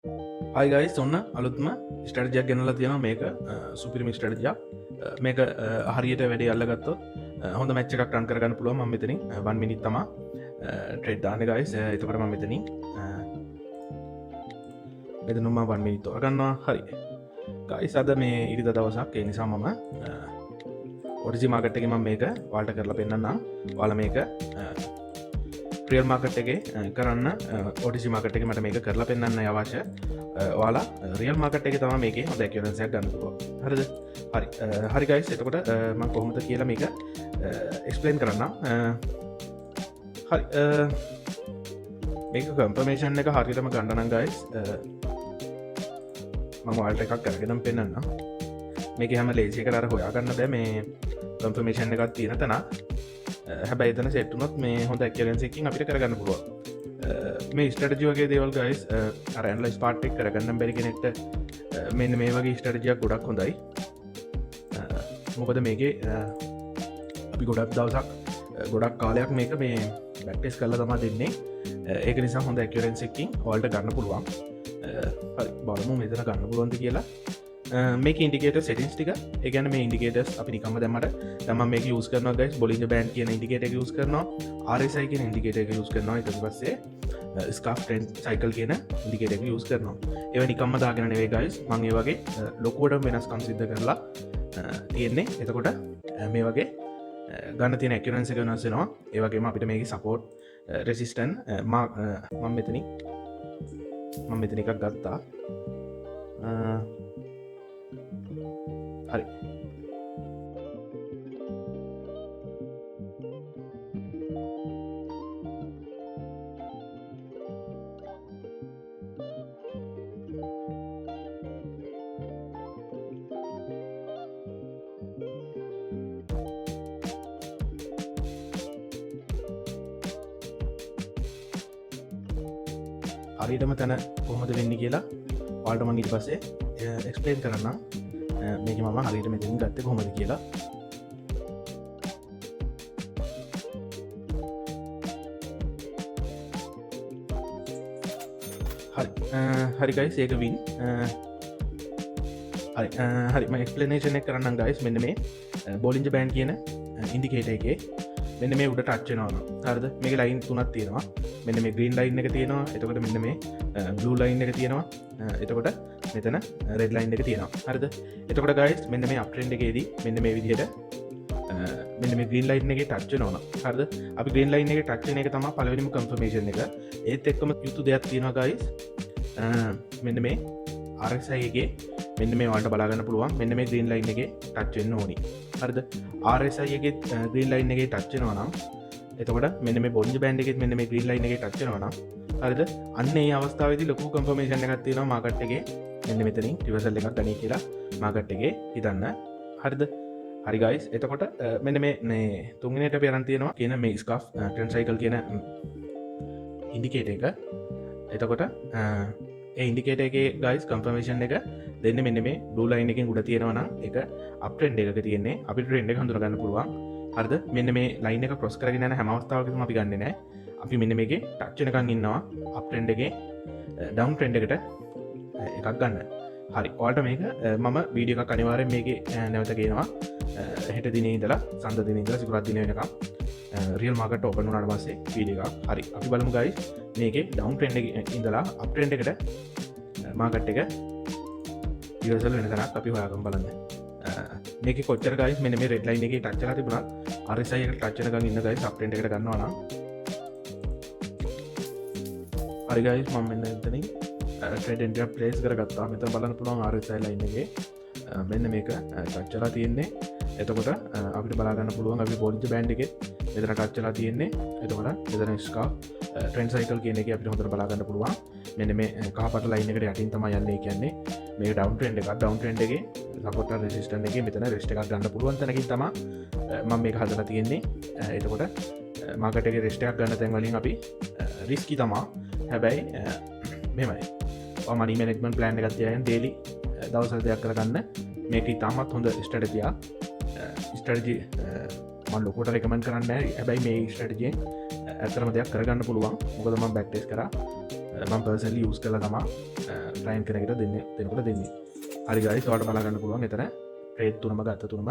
Hi guys, ඔන්න අලුත්ම ස්ටඩජයක් ගැනල තියෙන මේක සුපිරිමි ස්ටඩජක් මේක හරියට වැඩේ අල්ලගත්තොත් හොඳ මච්ච එකක් රන් කරගන්න පුළුව ම මෙතන 1 මිනිත් තම ට්‍රෙඩ් දාන්න ගයිස් එතකට ම මෙතනින් මෙතනුම 1 මිනිත් තෝරගන්නවා හරි ගයි සද මේ ඉරිද දවසක් ඒ නිසා මම ඔරිජි මාකට්ටක ම මේක වාල්ට කරලා පෙන්න්නම් වාල මේක ප්‍රියල් මාකට්ගේ කරන්න ඔටිසි මාකටක මට මේක කරලා පෙන්න්න අවශ්‍ය වාලා රියල් මාකට් එක තම මේක හොඳ කියරන්සයක් ගන්නතුව හරිද හරි හරිගයිස් එතකොට ම කොහොමද කියලා මේක එක්ස්පලේන් කරන්න හරි මේක කම්පමේෂන් එක හරිතම ගණඩනන් ගයිස් මම වල්ට එකක් කරගෙනම් පෙන්න්න මේක හැම ලේසිය කරර හොයාගන්න බෑ මේ කම්පමේෂන් එකත් තියෙන තන හැබැයි එතන සෙට්ටුනොත් මේ හොඳ ඇක්කරන්සකින් අපිට කරගන්න පුළුව මේ ස්ටඩජියෝගේ දේවල් ගයිස් අරන්ල ස්පාට්ෙක් කරගන්න බැරි කෙනෙක්ට මෙන්න මේ වගේ ස්ටඩජයක් ගොඩක් හොඳයි මොකද මේක අපි ගොඩක් දවසක් ගොඩක් කාලයක් මේක මේ බැක්ටෙස් කල්ල තමා දෙන්නේ ඒක නිසා හොඳ ඇක්කරන්සකින් ඔල්ට ගන්න පුළුවන් බලමු මෙතන ගන්න පුළුවන්ද කියලා මේක ඉන්ඩිකේට සෙටිස් ටික ඒගැන මේ ඉන්ඩිකේටස් අපි නිකම දැමට තම මේ යස් කරන ගයිස් බොලිජ බෑන් කියන ඉන්ඩිකේට යස් කරනවා ආරසයි කියෙන ඉන්ඩිකේට යස් කරනවා එක පස්සේ ස්කාෆ් ටන් සයිකල් කියන ඉදිකේට යස් කරනවා ඒව නිකම්ම දාගෙන නෙවේ ගයිස් මංගේ වගේ ලොකෝට වෙනස්කම් සිද්ධ කරලා තියෙන්නේ එතකොට මේ වගේ ගන්න තියන ඇකරන්ස වෙනස්සෙනවා ඒවගේම අපිට මේක සපෝට් රෙසිස්ටන් මම මෙතනි මම මෙතන එකක් ගත්තා හරි හරිටම තැන කොහොමද වෙන්න කියලා පාල්ටමන් ඉට පස්සේ එක්ස්පලේන් කරන්න මේක මම හරිට මෙතින් ගත්ත කොමද කියලා හරිගයි සේකවින් හරිම එක්ස්පලනේෂන කරන්න ගයිස් මෙන්න මේ බෝලින්ජ බෑන් කියන ඉන්ඩිකේට එකේ මෙන්න මේ උඩ ටච්චනවාන හරද මේක ලයින් තුනත් තියෙනවා මෙන්න මේ ග්‍රීන් ලයින් එක තියෙනවා එතකොට මෙන්න මේ බ්ලූ ලයින් එක තියෙනවා එතකොට මෙතන රෙඩ් ලයින් එක තියෙනවා හරිද එතකොට ගයිස් මෙන්න මේ අප්ට්‍රෙන්ඩ් එකේදී මෙන්න මේ විදිහට මෙන්න මේ ග්‍රීන් ලයින් එකේ ටච් වෙනවා හරිද අපි ග්‍රීන් ලයින් එකේ ටච් වෙන එක තමයි පළවෙනිම කන්ෆර්මේෂන් එක ඒත් එක්කම යුතු දෙයක් තියෙනවා ගයිස් මෙන්න මේ RSI එකේ මෙන්න මේ වලට බලාගන්න පුළුවන් මෙන්න මේ ග්‍රීන් ලයින් එකේ ටච් වෙන්න ඕනි හරිද RSI එකේ ග්‍රීන් ලයින් එකේ ටච් වෙනවා නම් එතකොට මෙන්න මේ බොන්ජ් බෑන්ඩ් එකේ මෙන්න මේ ග්‍රීන් ලයින් එකේ ටච් වෙනවා නම් හරිද අන්න ඒ අවස්ථාවේදී ලොකු කන්ෆර්මේෂන් එකක් තියෙනවා මාකට් එකේ මෙන්න මෙතනින් රිවර්සල් එකක් ගනී කියලා මාකට් එකේ හිතන්න හරිද හරි ගයිස් එතකොට මෙන්න මේ තුන්වෙනියට අපි අරන් තියෙනවා කියන මේ ස්කාෆ් ට්‍රෙන්ඩ් සයිකල් කියන ඉන්ඩිකේටර් එක එතකොට ඒ ඉන්ඩිකේටර් එකේ ගයිස් කන්ෆර්මේෂන් එක දෙන්න මෙන්න මේ බ්ලූ ලයින් එකෙන් උඩ තියෙනවා නම් ඒක අප් ට්‍රෙන්ඩ් එකක තියෙන්නේ අපිට ට්‍රෙන්ඩ් එක හඳුනා ගන්න පුළුවන් හරිද මෙන්න මේ ලයින් එක ක්‍රොස් කරගෙන යන හැම අවස්ථාවකදීම අපි ගන්නෙ නැහැ අපි මෙන්න මේකේ ටච් වෙනකන් ඉන්නවා අප් ට්‍රෙන්ඩ් එකේ ඩවුන් ට්‍රෙන්ඩ් එකට එකක් ගන්න හරි ඔයාලට මේක මම වීඩියෝ එකක් අනිවාර්යෙන් මේකේ නැවත ගේනවා හෙට දිනේ ඉඳලා සඳ දිනේ ඉඳලා සිකුරාදා දිනේ වෙනකම් රියල් මාකට් ඕපන් වුණාට පස්සේ වීඩියෝ එකක් හරි අපි බලමු ගයිස් මේකේ ඩවුන් ට්‍රෙන්ඩ් එකේ ඉඳලා අප් ට්‍රෙන්ඩ් එකට මාකට් එක රිවර්සල් වෙන තැනක් අපි හොයාගමු බලන්න මේක කොච්චර ගයිස් මෙන්න මේ රෙඩ් ලයින් එකේ ටච් කරලා තිබුණා RSI එකට ටච් වෙනකන් ඉන්න ගයිස් අප් ට්‍රෙන්ඩ් එකට ගන්නවා නම් හරි ගයිස් මම මෙන්න එතනින් ට්‍රේඩ් එන්ට්‍රි එක ප්ලේස් කරගත්තා මෙතන බලන්න පුළුවන් RSI ලයින් එකේ මෙන්න මේක ටච් වෙලා තියෙන්නේ එතකොට අපිට බලා ගන්න පුළුවන් අපි බොලින්ජ් බෑන්ඩ් එකේ මෙතන ටච් වෙලා තියෙන්නේ එතකොට මෙතන ස්කාෆ් ට්‍රෙන්ඩ් සයිකල් කියන එකේ අපිට හොඳට බලා ගන්න පුළුවන් මෙන්න මේ කහපාට ලයින් එකට යටින් තමයි යන්නේ කියන්නේ මේ ඩවුන් ට්‍රෙන්ඩ් එකක් ඩවුන් ට්‍රෙන්ඩ් එකේ සපෝට් එක රෙසිස්ටන්ට් එකේ මෙතන රෙස්ට් එකක් ගන්න පුළුවන් තැනකින් තමයි මම මේක හදලා තියෙන්නේ එතකොට මාකට් එකේ රෙස්ට් එකක් ගන්න තැන් වලින් අපි රිස්කි තමා හැබැයි මෙමයි මනි මැනේජ්මන්ට් ප්ලෑන් එකක් තියාගෙන ඩේලි දවස් දෙකක් කරගන්න මේක ඉතාමත් හොඳ ස්ට්‍රැටජි මම ලොකුට රෙකමන්ඩ් කරන්න හැබැයි මේ ස්ට්‍රැටජියෙන් ඇත්තටම දෙයක් කරගන්න පුළුවන් මොකද මම බැක් ටෙස්ට් කරා මම පර්සනලි යූස් කරලා තමා ක්ලයින්ට් කෙනෙකුට දෙනකොට දෙන්නේ. හරි ගයිස්, ඔයාලට බලගන්න පුළුවන් එතන ට්‍රේඩ් තුනම ගත්ත තුනම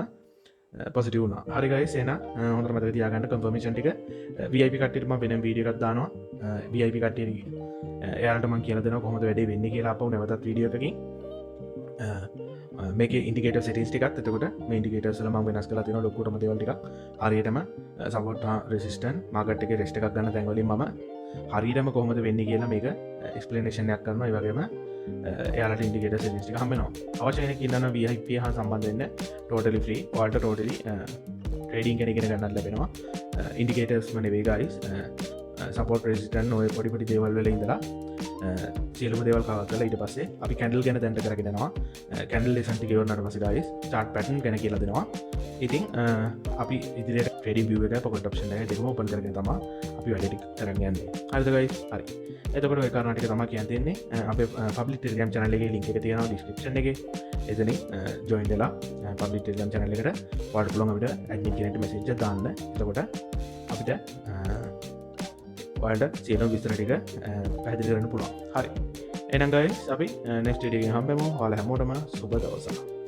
පොසිටිව් වුණා. හරි ගයිස්, එහෙනම් හොඳට මතක තියාගන්න කන්ෆර්මේෂන් ටික VIP කට්ටියට මම වෙනම වීඩියෝ එකක් දානවා. VIP කට්ටිය එයාලට මම කියලා දෙනවා කොහොමද වැඩේ වෙන්නේ කියලා අපව නැවතත් වීඩියෝ එකකින්. මේක ඉන්ඩිකේටර් සෙටින්ග්ස් ටිකත් එතකොට මේ ඉන්ඩිකේටර්ස් වල මම වෙනස් කරලා තියෙනවා ලොකුටම දේවල් ටිකක්. හරියටම සපෝට් රෙසිස්ටන්ට් මාකට් එකේ රෙස්ට් එකක් ගන්න තැන් වලින් මම හරියටම කොහොමද වෙන්නේ කියලා මේක එක්ස්ප්ලනේෂන් එකක් කරනවා. ඒ වගේම එයාලට ඉන්ඩිකේටර් සෙටින්ග්ස් ටික හම්බ වෙනවා. අවශ්‍ය කෙනෙක් ඉන්නනම් VIP හා සම්බන්ධ වෙන්න totally free. ඔයාලට totally ට්‍රේඩින් කෙනෙක් ඉගෙන ගන්නත් ලැබෙනවා. ඉන්ඩිකේටර්ස් ම නෙවෙයි guys. සපෝට් රෙසිස්ටන්ට් ඔය පොඩි දේවල් වල ඉඳලා සියලුම දේවල් කවර් කරලා ඊට පස්සේ අපි කැන්ඩල් ගැන දැනට කරගෙන යනවා. කැන්ඩල් ලෙසන් ටික ඉවරනට පස්සේ guys chart pattern ගැන කියලා දෙනවා. ඉතින් අපි ඉදිරියට trading view එක පොකට් ඔප්ෂන් එක දෙකම open කරගෙන තමයි අපි වැඩ ටික කරගෙන යන්නේ. හරිද guys? හරි. එතකොට ඔය කාරණා ටික තමයි කියන්න තියෙන්නේ. අපේ public telegram channel එකේ link එක තියෙනවා description එකේ. එතනින් join වෙලා public telegram channel එකට ඔයාලට පුළුවන් අපිට admin කෙනෙක්ට message එකක් දාන්න. එතකොට අපිට ඔයාලට සියලු විස්තර ටික පැහැදිලි කරන්න පුළුවන්. හරි. එහෙනම් guys අපි next video එකෙන් හම්බෙමු. ඔයාලා හැමෝටම සුබ දවසක්.